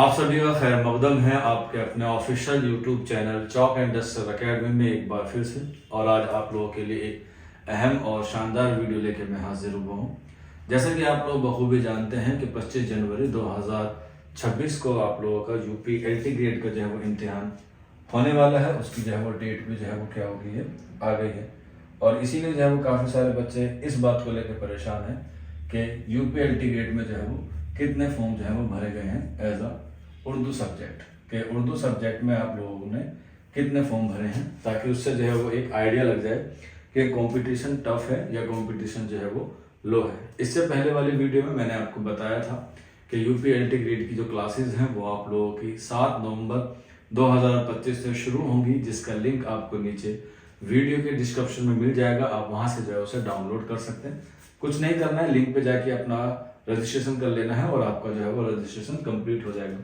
आप सभी का खैर मकदम है आपके अपने official YouTube channel chalk and duster academy में एक बार फिर से। और आज आप लोगों के लिए एक अहम और शानदार वीडियो लेकर मैं हाजिर हुआ हूँ। जैसा कि आप लोग बखूबी जानते हैं कि 25 जनवरी 2026 को आप लोगों का यूपी एलटी ग्रेड का जो है वो इम्तिहान होने वाला है। उसकी जो है वो डेट भी जो है वो क्या हो गई है, आ गई है। और इसीलिए जो है वो काफ़ी सारे बच्चे इस बात को लेकर परेशान हैं कि यूपी एलटी ग्रेड में जो है वो कितने फॉर्म जो है वो भरे गए हैं एज अ उर्दू सब्जेक्ट के। उर्दू सब्जेक्ट में आप लोगों ने कितने फॉर्म भरे हैं, ताकि उससे जो है वो एक आइडिया लग जाए कि कंपटीशन टफ है या कंपटीशन जो है वो लो है। इससे पहले वाली वीडियो में मैंने आपको बताया था कि यूपी एलटी ग्रेड की जो क्लासेस हैं वो आप लोगों की 7 नवंबर 2025 से शुरू होंगी, जिसका लिंक आपको नीचे वीडियो के डिस्क्रिप्शन में मिल जाएगा। आप वहां से जो है उसे डाउनलोड कर सकते हैं। कुछ नहीं करना है, लिंक पे जाके अपना रजिस्ट्रेशन कर लेना है और आपका जो है वो रजिस्ट्रेशन कंप्लीट हो जाएगा।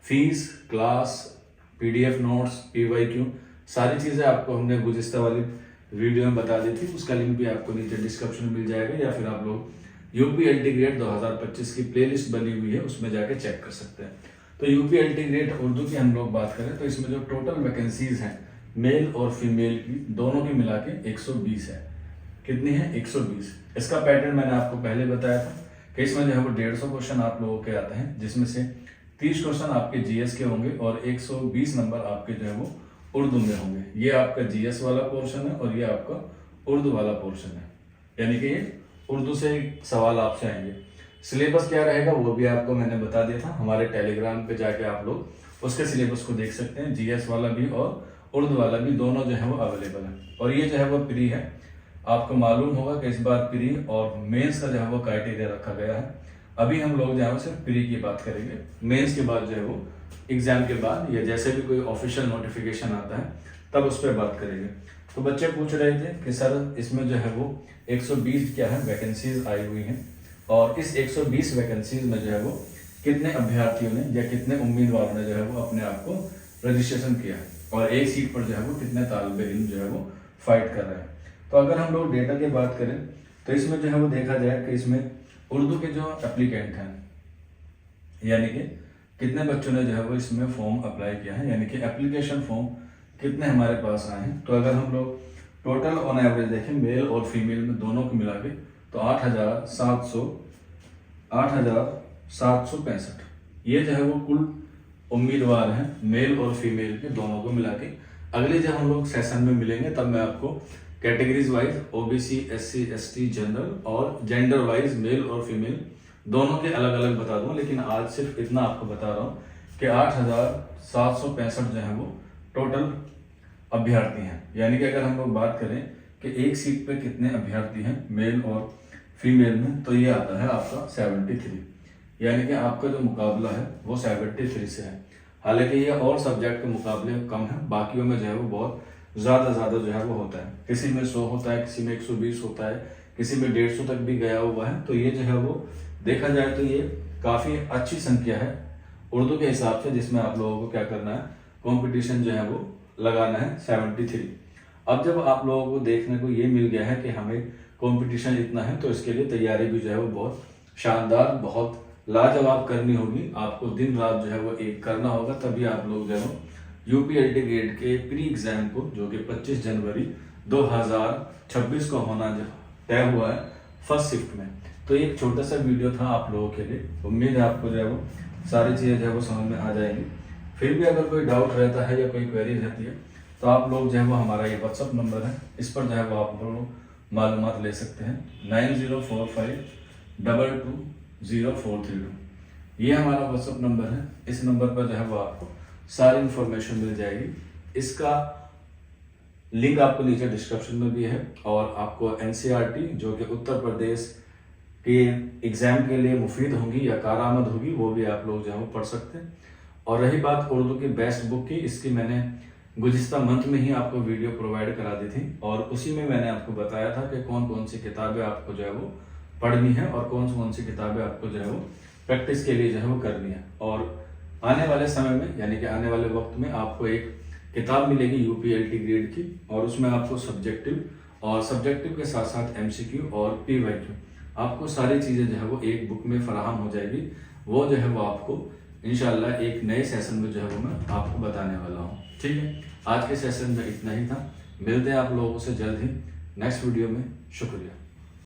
Fees, class, PDF notes, PYQ सारी चीज़ें आपको हमने गुज़िश्ता वाली वीडियो में बता दी थी। उसका लिंक भी आपको नीचे डिस्क्रिप्शन में मिल जाएगा, या फिर आप लोग यूपी एलटी ग्रेड 2025 की प्लेलिस्ट बनी हुई है उसमें जाके चेक कर सकते हैं। तो यूपी एलटी ग्रेड उर्दू की हम लोग बात करें तो इसमें जो टोटल वैकेंसीज हैं मेल और फीमेल की दोनों की मिला के 120 है। कितनी है? 120। इसका पैटर्न मैंने आपको पहले बताया था कि इसमें जो है वो 150 क्वेश्चन आप लोगों के आते हैं, जिसमें से 30 क्वेश्चन आपके जीएस के होंगे और 120 नंबर आपके जो है वो उर्दू में होंगे। ये आपका जीएस वाला पोर्शन है और ये आपका उर्दू वाला पोर्शन है, यानी कि ये उर्दू से सवाल आपसे आएंगे। सिलेबस क्या रहेगा वो भी आपको मैंने बता दिया था। हमारे टेलीग्राम पे जाके आप लोग उसके सिलेबस को देख सकते हैं। जीएस वाला भी और उर्दू वाला भी दोनों जो है वो अवेलेबल है। और ये जो है वो प्री है। आपको मालूम होगा कि इस बार प्री और मेंस का जो है वो क्राइटेरिया रखा गया है। अभी हम लोग जो है सिर्फ प्री की बात करेंगे। मेंस के बाद जो है वो एग्जाम के बाद या जैसे भी कोई ऑफिशियल नोटिफिकेशन आता है तब उस पर बात करेंगे। तो बच्चे पूछ रहे थे कि सर इसमें जो है वो 120 क्या है वैकेंसीज आई हुई हैं, और इस 120 वैकेंसीज में जो है वो कितने अभ्यर्थियों ने या कितने उम्मीदवारों ने जो है वो अपने आप को रजिस्ट्रेशन किया है, और एक सीट पर जो है वो कितने तालिबे इल्म जो है वो फाइट कर रहे हैं। तो अगर हम लोग डेटा की बात करें तो इसमें जो है वो देखा जाए कि इसमें उर्दू के जो एप्लीकेंट हैं, यानी कि कितने बच्चों ने जो है वो इसमें फॉर्म अप्लाई किया है, यानी कि एप्लीकेशन फॉर्म कितने हमारे पास आए हैं। तो अगर हम लोग टोटल ऑन एवरेज देखें मेल और फीमेल में दोनों को मिला के तो 8,765 ये जो है वो कुल उम्मीदवार हैं मेल और फीमेल के दोनों को मिला के। अगले जब हम लोग सेशन में मिलेंगे तब मैं आपको categories wise OBC, SC, ST, general और जेंडर वाइज मेल और फीमेल दोनों के अलग अलग बता दूं। लेकिन आज सिर्फ इतना आपको बता रहा हूं कि 8,765 जो है वो टोटल अभ्यर्थी हैं। यानी कि अगर हम लोग बात करें कि एक सीट पे कितने अभ्यर्थी हैं मेल और फीमेल में, तो ये आता है आपका 73। यानी कि आपका जो मुकाबला है वो 73 से है। हालांकि ये और सब्जेक्ट के मुकाबले कम है, बाकियों में जो है वो बहुत ज़्यादा जो है वो होता है। किसी में 100 होता है, किसी में 120 होता है, किसी में 150 तक भी गया हुआ है। तो ये जो है वो देखा जाए तो ये काफ़ी अच्छी संख्या है उर्दू के हिसाब से, जिसमें आप लोगों को क्या करना है, कंपटीशन जो है वो लगाना है 73। अब जब आप लोगों को देखने को ये मिल गया है कि हमें कंपटीशन इतना है, तो इसके लिए तैयारी भी जो है वो बहुत शानदार, बहुत लाजवाब करनी होगी। आपको दिन रात जो है वो एक करना होगा, तभी आप लोग जो है यूपी एलटी ग्रेड के प्री एग्जाम को, जो कि 25 जनवरी 2026 को होना तय हुआ है फर्स्ट शिफ्ट में। तो एक छोटा सा वीडियो था आप लोगों के लिए। उम्मीद है आपको जो है वो सारी चीज़ें जो है वो समझ में आ जाएंगी। फिर भी अगर कोई डाउट रहता है या कोई क्वेरी रहती है तो आप लोग जो है वो हमारा ये व्हाट्सअप नंबर है, इस पर जो है वो आप लोग मालूमात ले सकते हैं। 9045220432 ये हमारा व्हाट्सअप नंबर है। इस नंबर पर जो है वो आपको सारी इंफॉर्मेशन मिल जाएगी। इसका लिंक आपको नीचे डिस्क्रिप्शन में भी है। और आपको एनसीईआरटी जो कि उत्तर प्रदेश के एग्जाम के लिए मुफीद होंगी या कारआमद होगी, वो भी आप लोग जो है वो पढ़ सकते हैं। और रही बात उर्दू की बेस्ट बुक की, इसकी मैंने गुज़िश्ता मंथ में ही आपको वीडियो प्रोवाइड करा दी थी, और उसी में मैंने आपको बताया था कि कौन कौन सी किताबें आपको जो है वो पढ़नी है और कौन कौन सी किताबें आपको जो है वो प्रैक्टिस के लिए जो है वो करनी है। और आने वाले समय में, यानी कि आने वाले वक्त में, आपको एक किताब मिलेगी यूपी एलटी ग्रेड की, और उसमें आपको सब्जेक्टिव और सब्जेक्टिव के साथ साथ एमसीक्यू और पीवाईक्यू आपको सारी चीज़ें जो है वो एक बुक में फराहम हो जाएगी। वो जो है वो आपको इंशाल्लाह एक नए सेशन में जो है वो मैं आपको बताने वाला हूँ। ठीक है, आज के सेशन में इतना ही था। मिलते हैं आप लोगों से जल्द ही नेक्स्ट वीडियो में। शुक्रिया।